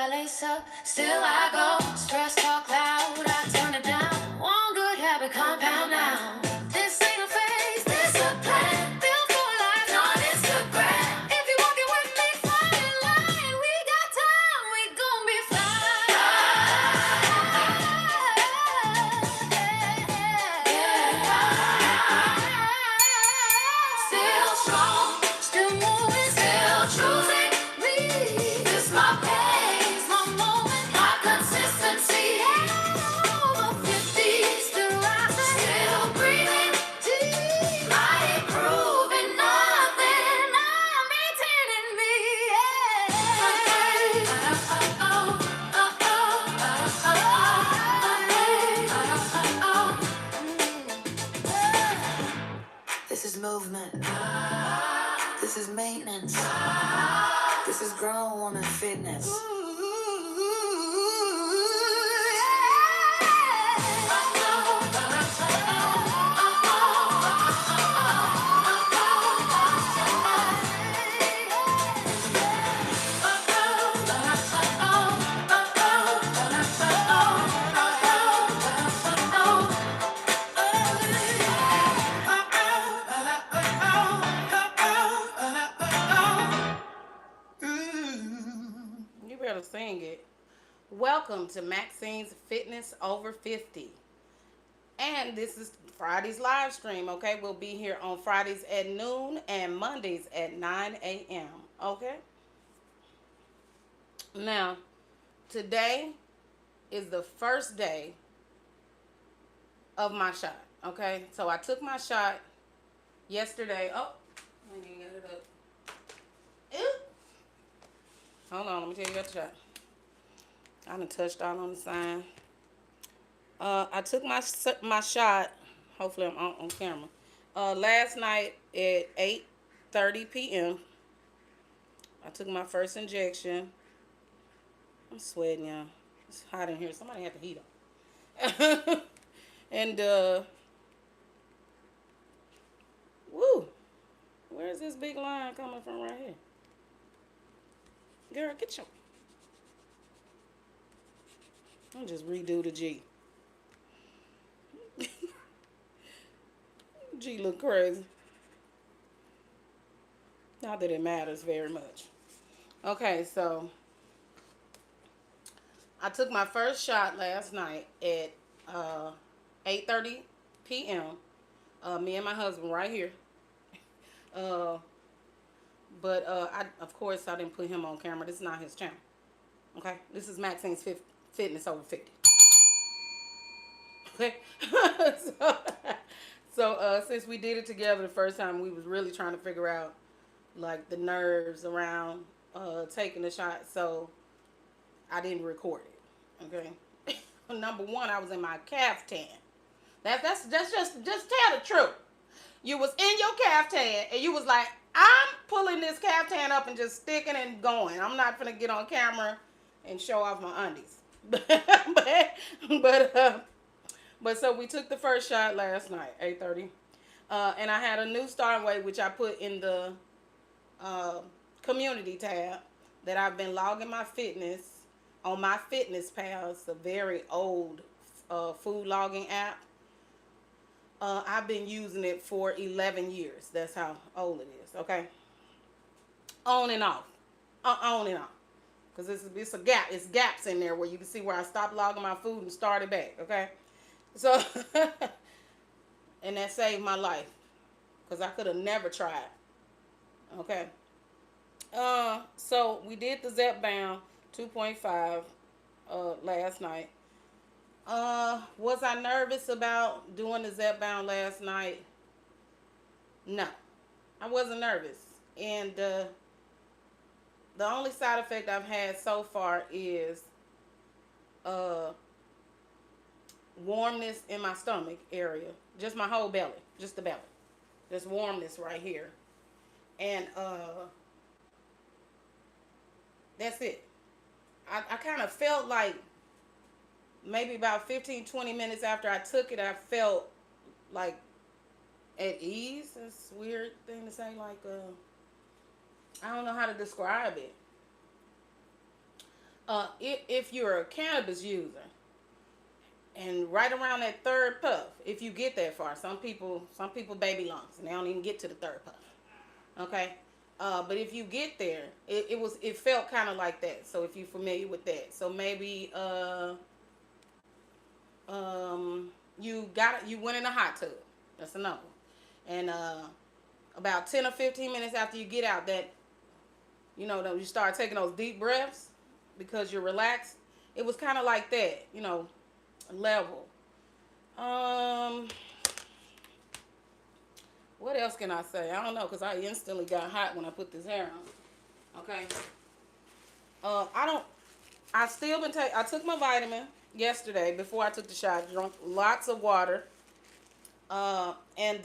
I lace up, still I go. Stress talk loud, I turn it down. One good habit compound now. This ain't a phase, this a plan. Built for life, not Instagram. If you walking with me, fall in line. We got time, we gon' be fine. Still strong, still moving, still choosing me. This my pace, my moment, my consistency. Over 50, still rising, still breathing deep. Might improve in nothing, I'm maintaining me. This is movement. This is maintenance. This is grown woman fitness. You better sing it. Welcome to Maxine's Fitness Over 50. And this is Friday's live stream, okay? We'll be here on Fridays at noon and Mondays at 9 a.m., okay? Now, today is the first day of my shot, okay? So I took my shot yesterday. Oh, I didn't get it up. Ew. Hold on, let me tell you about the shot. I done touched all on the sign. I took my shot. Hopefully I'm on camera. Last night at 8:30 p.m. I took my first injection. I'm sweating, y'all. It's hot in here. Somebody had the heat on. And woo, where's this big line coming from right here? Girl, get your... I'll just redo the G. G look crazy. Not that it matters very much. Okay, so I took my first shot last night at 8:30 p.m. Me and my husband right here. But of course, I didn't put him on camera. This is not his channel. Okay? This is Maxine's Fitness Over 50. Okay? so since we did it together the first time, we was really trying to figure out, like, the nerves around taking the shot. So I didn't record it. Okay? Number one, I was in my caftan. That's just tell the truth. You was in your caftan and you was like, I'm pulling this caftan up and just sticking and going. I'm not gonna get on camera and show off my undies. But so we took the first shot last night, 8:30, and I had a new start weight which I put in the community tab that I've been logging my fitness on my Fitness Pal. It's a very old food logging app. I've been using it for 11 years. That's how old it is, okay? On and off. On and off. Because it's a gap. It's gaps in there where you can see where I stopped logging my food and started back, okay? So, and that saved my life. Because I could have never tried. Okay? So, we did the Zepbound 2.5 last night. Was I nervous about doing the Zepbound last night? No, I wasn't nervous. And the only side effect I've had so far is warmness in my stomach area. Just my whole belly. Just the belly. Just warmness right here. And that's it. I kind of felt like maybe about 15-20 minutes after I took it, I felt like at ease. That's a weird thing to say. Like, I don't know how to describe it. If you're a cannabis user, and right around that third puff, if you get that far, some people baby lungs and they don't even get to the third puff. Okay, but if you get there, it felt kind of like that. So if you're familiar with that, so maybe you went in a hot tub. That's another one. And about 10 or 15 minutes after you get out, that you start taking those deep breaths because you're relaxed. It was kind of like that, level. What else can I say? I don't know, because I instantly got hot when I put this hair on. Okay. I took my vitamin yesterday before I took the shot. Drank lots of water. And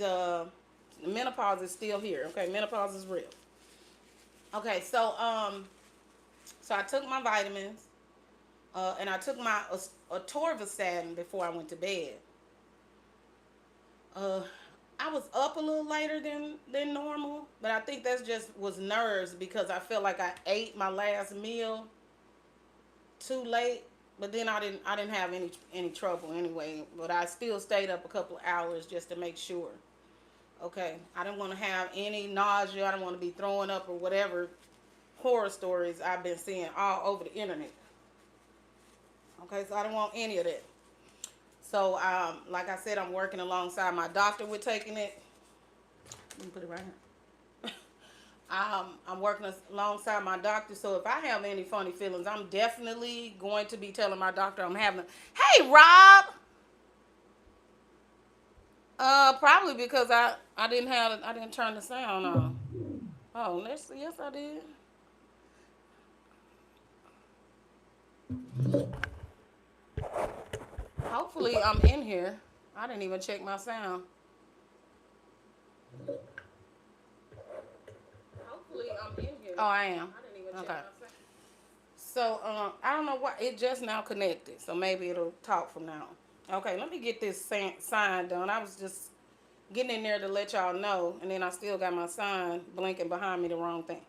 menopause is still here. Okay, menopause is real. Okay, so I took my vitamins, and I took my atorvastatin before I went to bed. I was up a little later than normal, but I think that's just was nerves because I felt like I ate my last meal too late. But then I didn't have any trouble anyway. But I still stayed up a couple of hours just to make sure. Okay, I didn't want to have any nausea. I didn't want to be throwing up or whatever horror stories I've been seeing all over the internet. Okay, so I didn't want any of that. So, like I said, I'm working alongside my doctor with taking it. Let me put it right here. I'm working alongside my doctor, so if I have any funny feelings, I'm definitely going to be telling my doctor I'm having. Hey, Rob. Probably because I didn't turn the sound on. Oh, let's see. Yes, I did. Hopefully, I'm in here. I didn't even check my sound. Hopefully, I'm in here. Oh, I am. I didn't even check my sound. So, I don't know why. It just now connected. So, maybe it'll talk from now on. Okay, let me get this sign done. I was just getting in there to let y'all know. And then I still got my sign blinking behind me the wrong thing.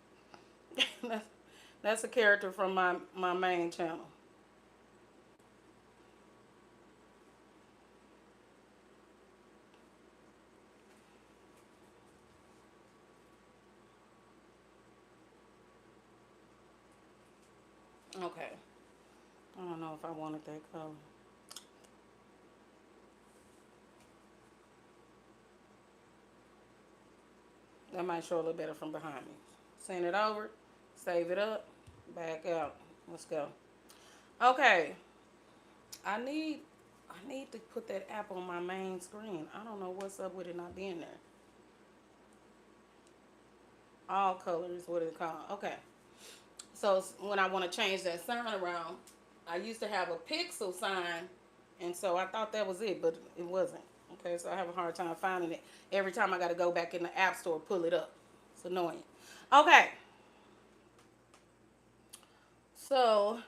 That's a character from my main channel. Okay. I don't know if I wanted that color. That might show a little better from behind me. Send it over. Save it up. Back out. Let's go. Okay. I need to put that app on my main screen. I don't know what's up with it not being there. All colors, what is it called? Okay. So when I want to change that sign around, I used to have a pixel sign, and so I thought that was it, but it wasn't. Okay, so I have a hard time finding it. Every time I got to go back in the app store, pull it up. It's annoying. Okay. So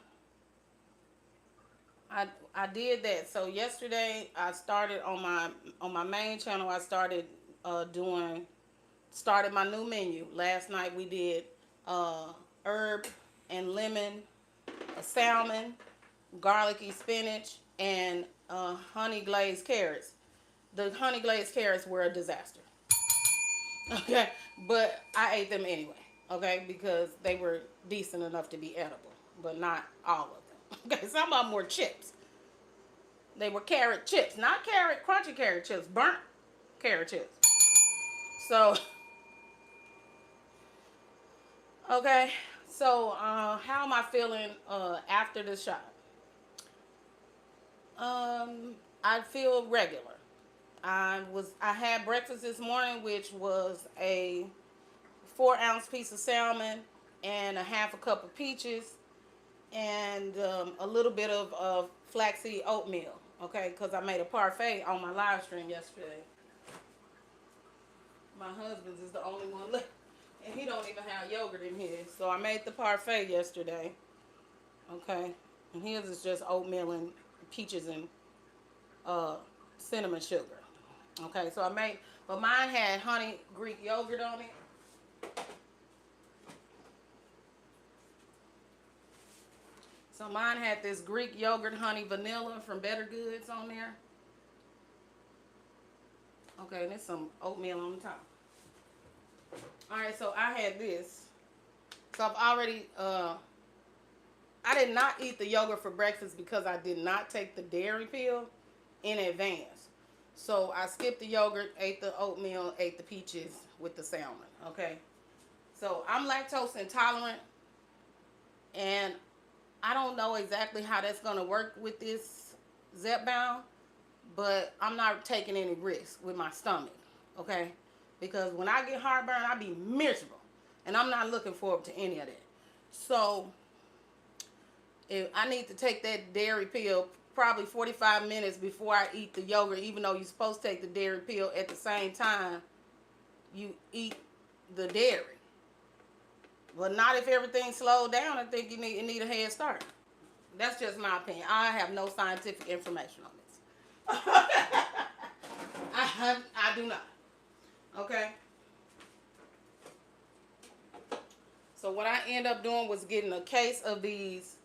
I did that. So yesterday I started on my main channel. I started started my new menu. Last night we did herb and lemon, salmon, garlicky spinach, and honey glazed carrots. The honey glazed carrots were a disaster. Okay, but I ate them anyway. Okay, because they were decent enough to be edible, but not all of them. Okay, some of them were chips. They were carrot chips, not crunchy carrot chips, burnt carrot chips. So, okay, so how am I feeling after the shot? I feel regular. I had breakfast this morning, which was a 4-ounce piece of salmon and a half a cup of peaches and a little bit of flaxseed oatmeal. Okay, because I made a parfait on my live stream yesterday. My husband's is the only one left, and he don't even have yogurt in his. So I made the parfait yesterday. Okay, and his is just oatmeal and peaches and cinnamon sugar. Okay, so but mine had honey Greek yogurt on it. So mine had this Greek yogurt honey vanilla from Better Goods on there. Okay, and there's some oatmeal on the top. Alright, so I had this. So I've already, I did not eat the yogurt for breakfast because I did not take the dairy pill in advance. So I skipped the yogurt, ate the oatmeal, ate the peaches with the salmon, okay? So I'm lactose intolerant, and I don't know exactly how that's going to work with this Zepbound, but I'm not taking any risks with my stomach, okay? Because when I get heartburn, I be miserable, and I'm not looking forward to any of that. So if I need to take that dairy pill probably 45 minutes before I eat the yogurt, even though you're supposed to take the dairy pill at the same time you eat the dairy. But not if everything's slowed down. I think you need a head start. That's just my opinion. I have no scientific information on this. I do not. Okay. So what I end up doing was getting a case of these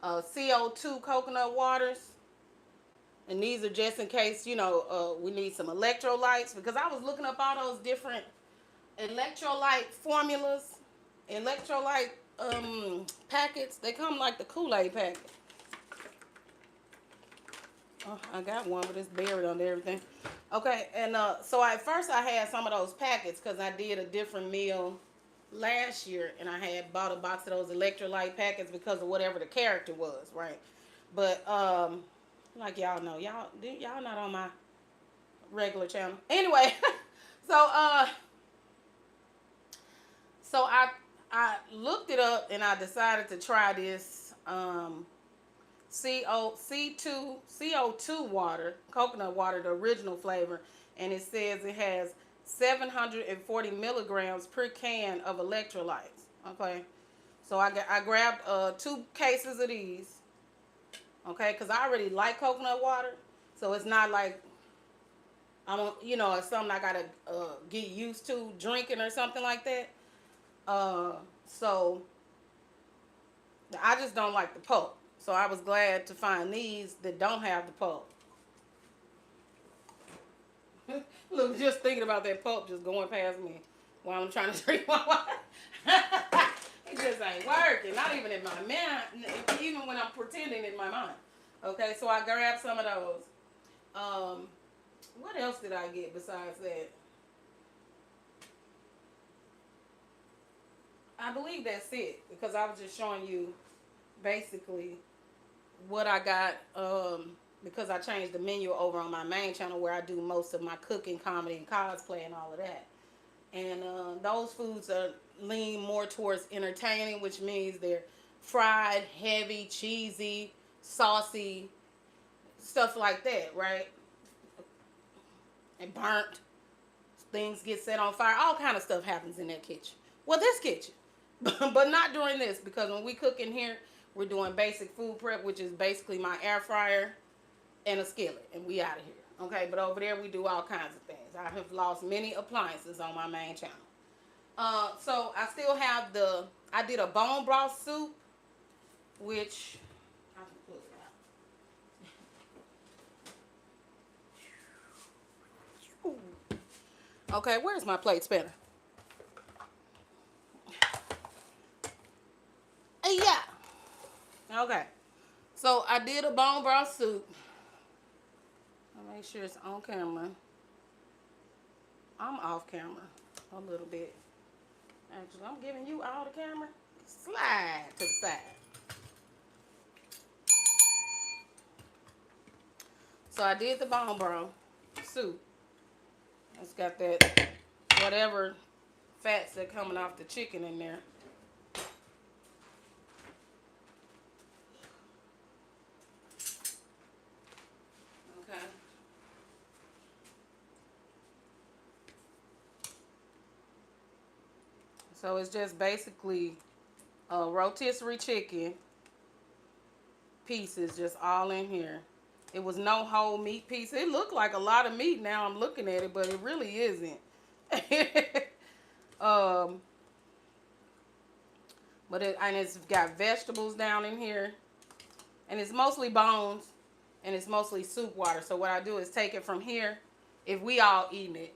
CO2 coconut waters. And these are just in case, you know, we need some electrolytes. Because I was looking up all those different electrolyte formulas, electrolyte packets. They come like the Kool-Aid packet. Oh, I got one, but it's buried under everything. Okay, and so at first I had some of those packets because I did a different meal last year, and I had bought a box of those electrolyte packets because of whatever the character was, right? But like y'all know, y'all not on my regular channel. Anyway, so I looked it up and I decided to try this CO2 water, coconut water, the original flavor, and it says it has 740 milligrams per can of electrolytes. Okay, so I grabbed 2 cases of these. Okay, because I already like coconut water, so it's not like it's something I gotta get used to drinking or something like that. So I just don't like the pulp. So I was glad to find these that don't have the pulp. Look, just thinking about that pulp just going past me while I'm trying to drink my water. It just ain't working. Not even in my mind. Even when I'm pretending in my mind. Okay, so I grabbed some of those. What else did I get besides that? I believe that's it, because I was just showing you basically what I got, because I changed the menu over on my main channel where I do most of my cooking, comedy, and cosplay and all of that. And those foods are lean more towards entertaining, which means they're fried, heavy, cheesy, saucy, stuff like that, right? And burnt. Things get set on fire. All kind of stuff happens in that kitchen. Well, this kitchen. But not during this, because when we cook in here, we're doing basic food prep, which is basically my air fryer and a skillet, and we out of here. Okay, but over there we do all kinds of things. I have lost many appliances on my main channel. So I still have I did a bone broth soup, which I can pull it out. Okay, where's my plate spinner? Yeah. Okay. So I did a bone broth soup. I'll make sure it's on camera. I'm off camera a little bit. Actually, I'm giving you all the camera. Slide to the side. So I did the bone broth soup. It's got that whatever fats that are coming off the chicken in there. Okay. So it's just basically a rotisserie chicken pieces just all in here. It was no whole meat piece. It looked like a lot of meat now I'm looking at it, but it really isn't. But it's got vegetables down in here. And it's mostly bones, and it's mostly soup water. So what I do is take it from here, if we all eating it,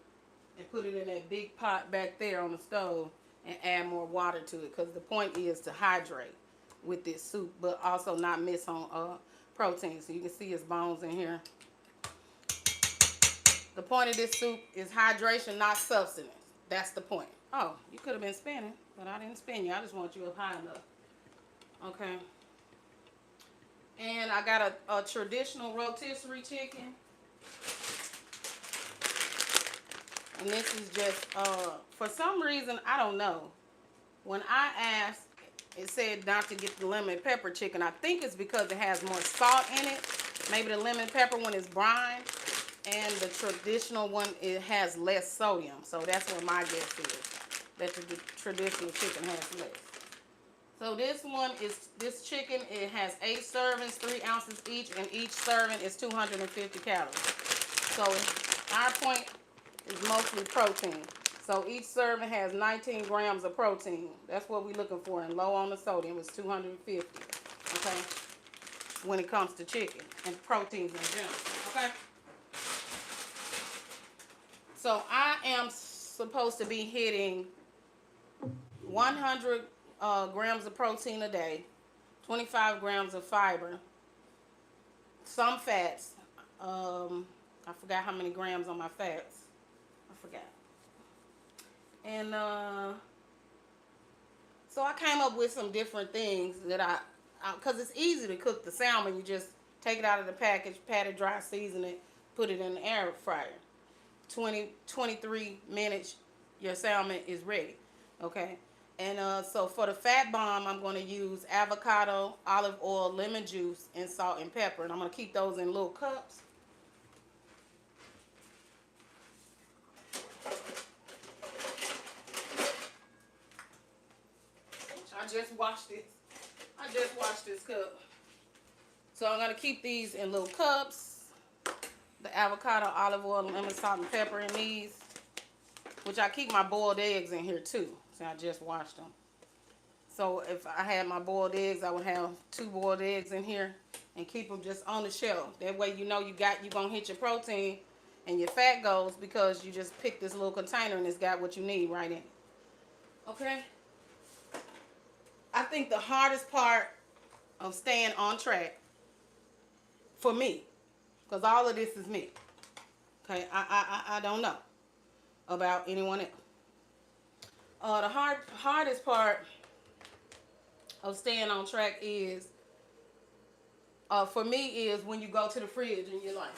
and put it in that big pot back there on the stove and add more water to it. Because the point is to hydrate with this soup, but also not miss on protein. So you can see it's bones in here. The point of this soup is hydration, not substance. That's the point. Oh, you could have been spinning, but I didn't spin you. I just want you up high enough. Okay. And I got a traditional rotisserie chicken. And this is just, for some reason, I don't know. When I asked, it said not to get the lemon pepper chicken. I think it's because it has more salt in it. Maybe the lemon pepper one is brine. And the traditional one, it has less sodium. So that's what my guess is. That the traditional chicken has less. So this one is, this chicken, it has 8 servings, 3 ounces each. And each serving is 250 calories. So our point is mostly protein. So each serving has 19 grams of protein. That's what we're looking for. And low on the sodium is 250. Okay? When it comes to chicken and proteins in general. Okay? So I am supposed to be hitting 100 grams of protein a day, 25 grams of fiber, some fats. I forgot how many grams on my fats. I forgot. And so I came up with some different things that because it's easy to cook the salmon. You just take it out of the package, pat it dry, season it, put it in the air fryer. 23 minutes, your salmon is ready. Okay. And so for the fat bomb, I'm going to use avocado, olive oil, lemon juice, and salt and pepper. And I'm going to keep those in little cups. I just washed this cup. So I'm going to keep these in little cups. The avocado, olive oil, lemon, salt, and pepper in these. Which I keep my boiled eggs in here too. See, I just washed them. So if I had my boiled eggs, I would have 2 boiled eggs in here and keep them just on the shelf. That way you know you're going to hit your protein and your fat goals because you just pick this little container and it's got what you need right in it. Okay? I think the hardest part of staying on track for me, because all of this is me. Okay? I don't know about anyone else. The hardest part of staying on track is, for me, is when you go to the fridge and you're like,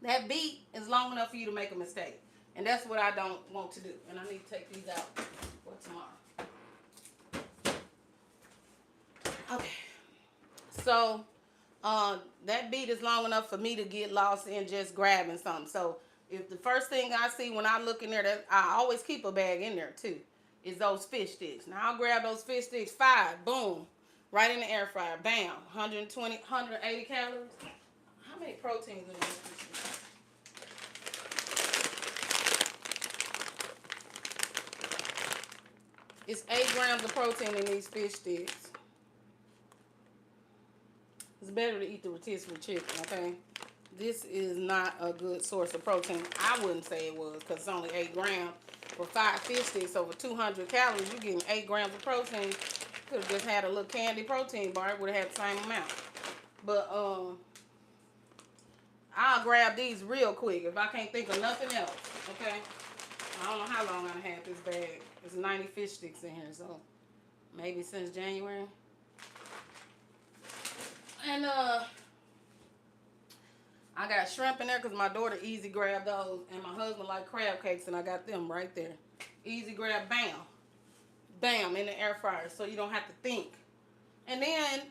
that beat is long enough for you to make a mistake. And that's what I don't want to do. And I need to take these out for tomorrow. Okay. So, that beat is long enough for me to get lost in just grabbing something. So, if the first thing I see when I look in there, I always keep a bag in there too, is those fish sticks. Now, I'll grab those fish sticks, 5, boom, right in the air fryer, bam, 120, 180 calories. How many proteins in this? It's 8 grams of protein in these fish sticks. It's better to eat the rotisserie chicken, okay? This is not a good source of protein. I wouldn't say it was because it's only 8 grams. For 5 fish sticks over 200 calories, you're getting 8 grams of protein. Could have just had a little candy protein bar. It would have had the same amount. But I'll grab these real quick if I can't think of nothing else, okay? I don't know how long I had this bag. There's 90 fish sticks in here, so maybe since January. And I got shrimp in there because my daughter easy grabbed those, and my husband like crab cakes, and I got them right there. Easy grab, bam, bam, in the air fryer, so you don't have to think. And then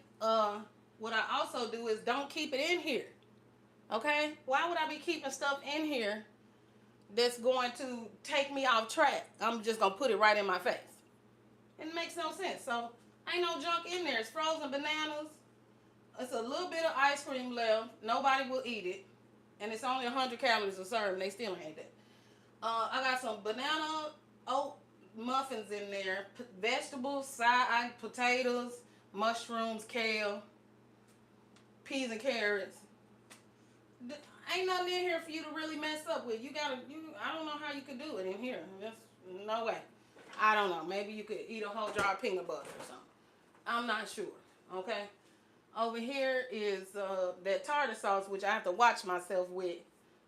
what I also do is don't keep it in here. Okay? Why would I be keeping stuff in here that's going to take me off track? I'm just going to put it right in my face. It makes no sense. So, ain't no junk in there. It's frozen bananas. It's a little bit of ice cream left. Nobody will eat it. And it's only 100 calories a serving. They still ain't that. I got some banana oat muffins in there, vegetables, side potatoes, mushrooms, kale, peas and carrots. Ain't nothing in here for you to really mess up with. I don't know how you could do it in here. There's no way. I don't know. Maybe you could eat a whole jar of peanut butter or something. I'm not sure. Okay. Over here is that tartar sauce, which I have to watch myself with.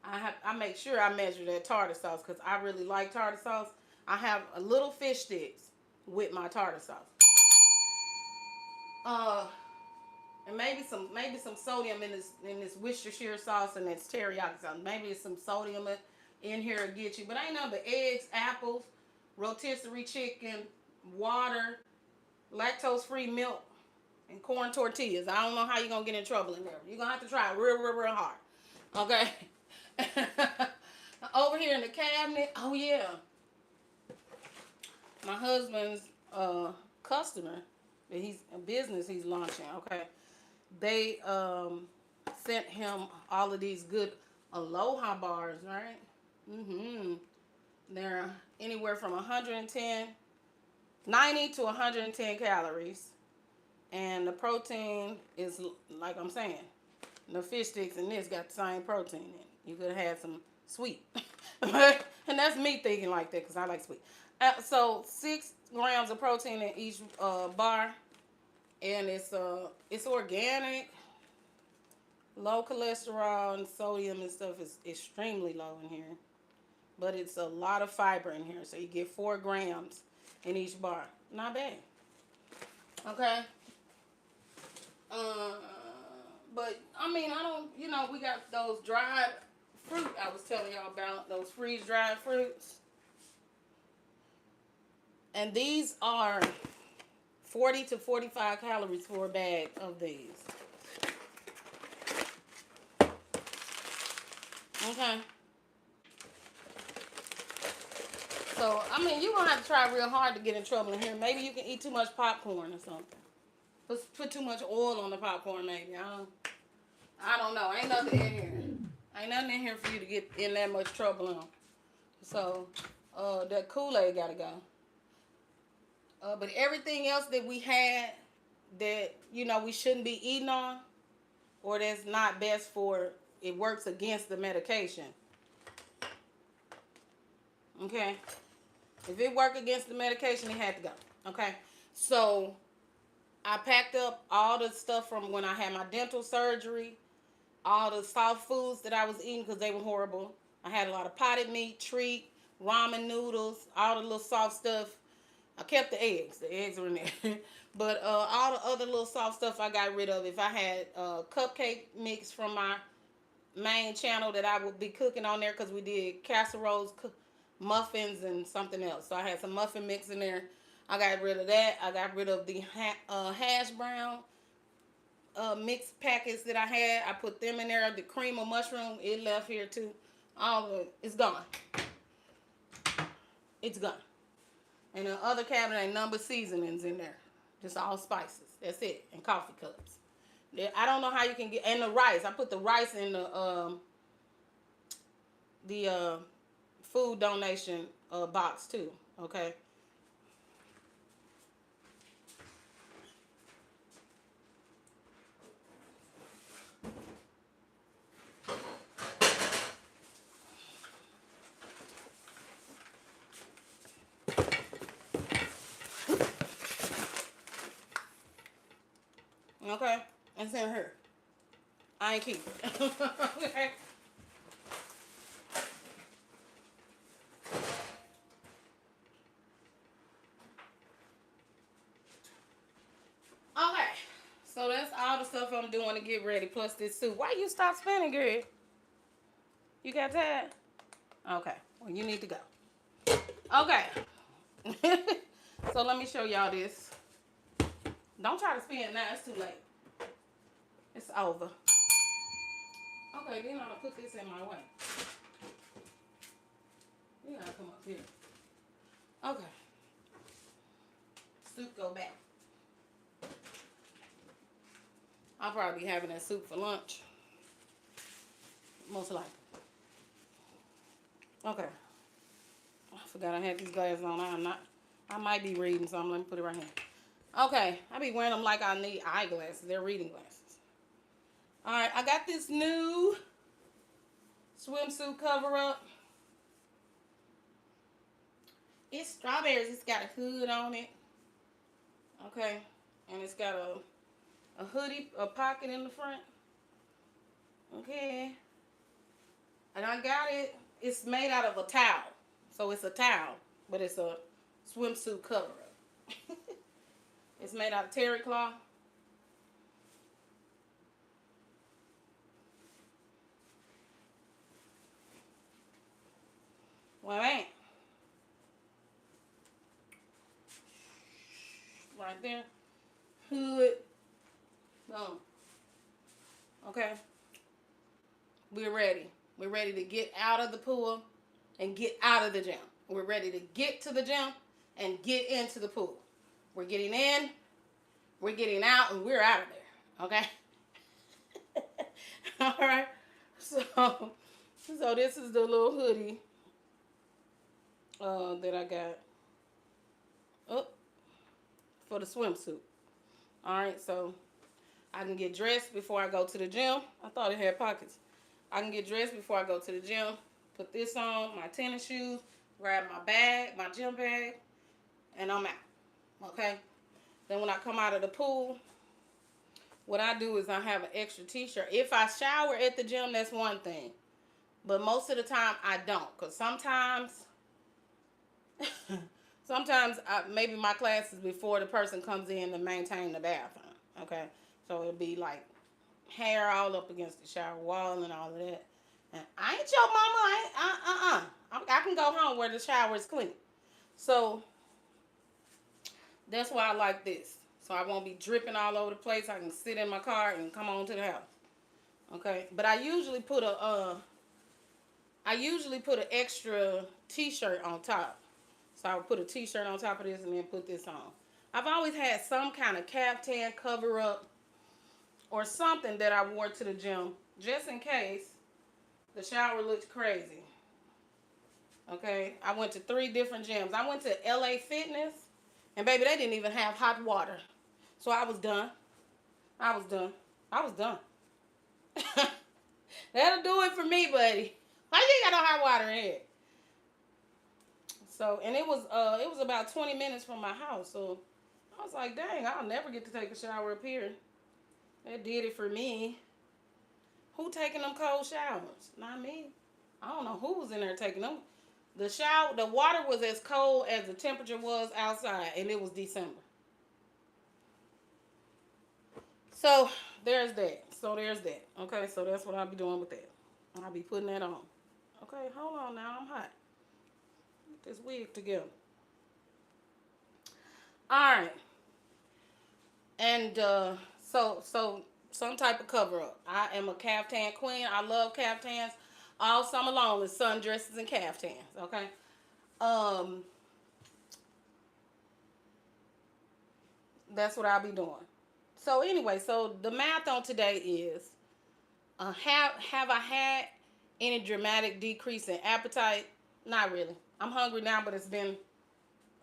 I make sure I measure that tartar sauce because I really like tartar sauce. I have a little fish sticks with my tartar sauce. And maybe some sodium in this Worcestershire sauce and this teriyaki sauce. Maybe it's some sodium in here to get you. But ain't nothing but eggs, apples, rotisserie chicken, water, lactose-free milk, and corn tortillas. I don't know how you're going to get in trouble in there. You're going to have to try it real hard. Okay? Over here in the cabinet, oh yeah. My husband's customer, he's a business he's launching, okay? They sent him all of these good Aloha bars, right? They're anywhere from 90 to 110 calories. And the protein is, like I'm saying, the fish sticks in this got the same protein in it. You could have had some sweet. And that's me thinking like that because I like sweet. So 6 grams of protein in each bar. And it's organic, low cholesterol, and sodium and stuff is extremely low in here. But it's a lot of fiber in here. So you get 4 grams in each bar. Not bad. Okay. But I mean, I don't, we got those dried fruit I was telling y'all about, those freeze-dried fruits. And these are 40 to 45 calories for a bag of these. Okay. So, I mean, you're going to have to try real hard to get in trouble in here. Maybe you can eat too much popcorn or something. Put too much oil on the popcorn, maybe. I don't know. Ain't nothing in here. Ain't nothing in here for you to get in that much trouble on. So, that Kool-Aid got to go. But everything else that we had that, we shouldn't be eating on or that's not best for, it works against the medication. Okay? If it worked against the medication, it had to go. Okay? So, I packed up all the stuff from when I had my dental surgery, all the soft foods that I was eating because they were horrible. I had a lot of potted meat, treat, ramen noodles, all the little soft stuff. I kept the eggs. The eggs were in there. But all the other little soft stuff I got rid of. If I had cupcake mix from my main channel that I would be cooking on there because we did casseroles, muffins, and something else. So I had some muffin mix in there. I got rid of that. I got rid of the hash brown mixed packets that I had. I put them in there. The cream of mushroom, it left here too. All of it, it's gone. It's gone. And the other cabinet ain't number seasonings in there. Just all spices. That's it. And coffee cups. I don't know how you can get, and the rice. I put the rice in the food donation box too. Okay. Okay, it's in here. I ain't keep it. Okay. Okay, so that's all the stuff I'm doing to get ready, plus this soup. Why you stop spinning, girl? You got that? Okay, well, you need to go. Okay. So let me show y'all this. Don't try to spin now, it's too late. It's over. Okay, then I'm gonna put this in my way. You gotta come up here. Okay. Soup go back. I'll probably be having that soup for lunch. Most likely. Okay. forgot I had these glasses on. I might be reading something. Let me put it right here. Okay, I be wearing them like I need eyeglasses. They're reading glasses. All right, I got this new swimsuit cover up. It's strawberries. It's got a hood on it. Okay, and it's got a hoodie, a pocket in the front. Okay, and I got it. It's made out of a towel, so it's a towel, but it's a swimsuit cover up. It's made out of terry cloth. Well, ain't right there. Hood. Boom. Okay. We're ready. We're ready to get out of the pool and get out of the gym. We're ready to get to the gym and get into the pool. We're getting in, we're getting out, and we're out of there. Okay? All right. So this is the little hoodie that I got for the swimsuit. All right, so I can get dressed before I go to the gym. I thought it had pockets. I can get dressed before I go to the gym. Put this on, my tennis shoes, grab my bag, my gym bag, and I'm out. Okay? Then when I come out of the pool, what I do is I have an extra t-shirt. If I shower at the gym, that's one thing. But most of the time, I don't. Because sometimes maybe my class is before the person comes in to maintain the bathroom. Okay? So it'll be like hair all up against the shower wall and all of that. And I ain't your mama. I can go home where the shower is clean. So that's why I like this. So I won't be dripping all over the place. I can sit in my car and come on to the house. Okay? But I usually put an extra t-shirt on top. So I would put a t-shirt on top of this and then put this on. I've always had some kind of caftan cover up or something that I wore to the gym just in case the shower looks crazy. Okay? I went to 3 different gyms. I went to LA Fitness, and baby, they didn't even have hot water. So I was done. That'll do it for me, buddy. Why you ain't got no hot water in here? So, and it was about 20 minutes from my house. So I was like, dang, I'll never get to take a shower up here. That did it for me. Who taking them cold showers? Not me. I don't know who was in there taking them. The water was as cold as the temperature was outside, and it was December. So there's that. Okay, so that's what I'll be doing with that. I'll be putting that on. Okay, hold on now. I'm hot. Get this wig together. All right. And so some type of cover up. I am a caftan queen. I love caftans. All summer long is sundresses and caftans. Okay. That's what I'll be doing. So anyway, so the math on today is, have I had any dramatic decrease in appetite? Not really. I'm hungry now, but it's been,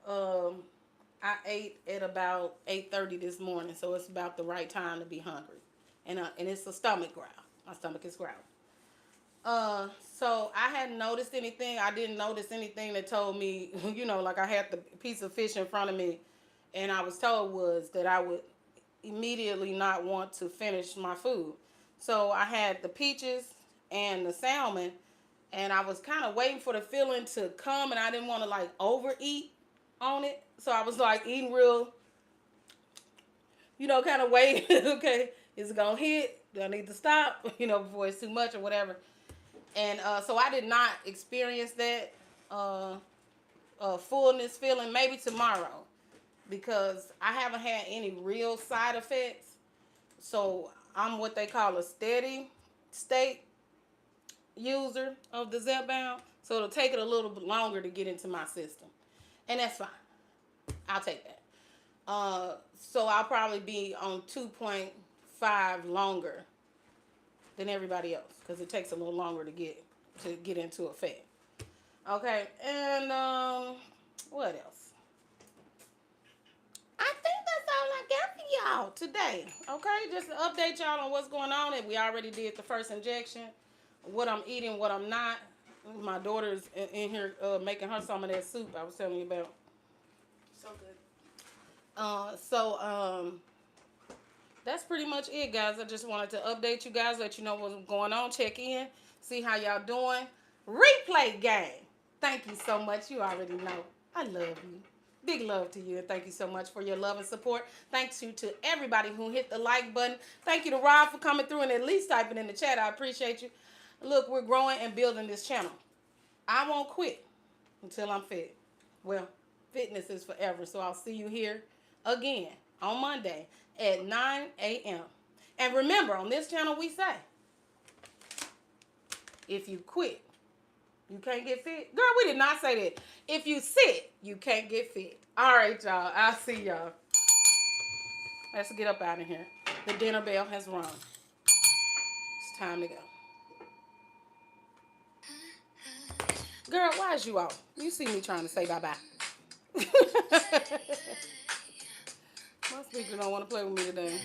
I ate at about 8:30 this morning, so it's about the right time to be hungry. And it's a stomach growl. My stomach is growling. So I hadn't noticed anything. I didn't notice anything that told me, like I had the piece of fish in front of me, and I was told was that I would immediately not want to finish my food. So I had the peaches and the salmon, and I was kind of waiting for the feeling to come, and I didn't want to like overeat on it. So I was like eating real, kind of waiting. Okay, is it gonna hit? Do I need to stop? Before it's too much or whatever. And so I did not experience that fullness feeling. Maybe tomorrow, because I haven't had any real side effects. So I'm what they call a steady state user of the Zepbound. So it'll take it a little bit longer to get into my system. And that's fine. I'll take that. So I'll probably be on 2.5 longer than everybody else, because it takes a little longer to get into effect. Okay, and what else? I think that's all I got for y'all today. Okay, just to update y'all on what's going on. And we already did the first injection. What I'm eating, what I'm not. My daughter's in here making her some of that soup I was telling you about. So good. That's pretty much it, guys. I just wanted to update you guys, let you know what's going on, check in, see how y'all doing. Replay game. Thank you so much. You already know. I love you. Big love to you, and thank you so much for your love and support. Thanks you to everybody who hit the like button. Thank you to Rob for coming through and at least typing in the chat. I appreciate you. Look, we're growing and building this channel. I won't quit until I'm fit. Well, fitness is forever, so I'll see you here again on Monday at 9 a.m. And remember, on this channel we say, if you quit, you can't get fit. Girl, we did not say that. If you sit, you can't get fit. All right, y'all. I'll see y'all. Let's get up out of here. The dinner bell has rung. It's time to go. Girl, why is you off? You see me trying to say bye-bye. My speaker don't want to play with me today.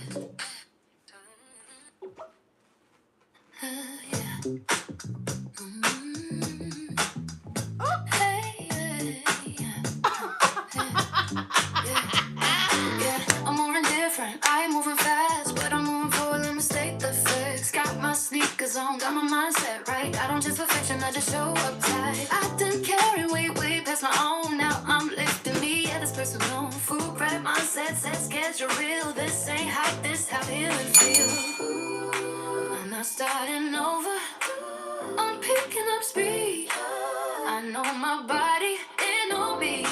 I'm moving different, I ain't moving fast, but I'm moving forward, let me state the facts. Got my sneakers on, got my mindset right. I don't just perfection, I just show up tight. I didn't carry way past my own. Now I'm lifting me, yeah, this personal. Food prep mindset, set schedule real. This ain't hype, this how healing feel. I'm not starting over, I'm picking up speed. I know my body, it know me.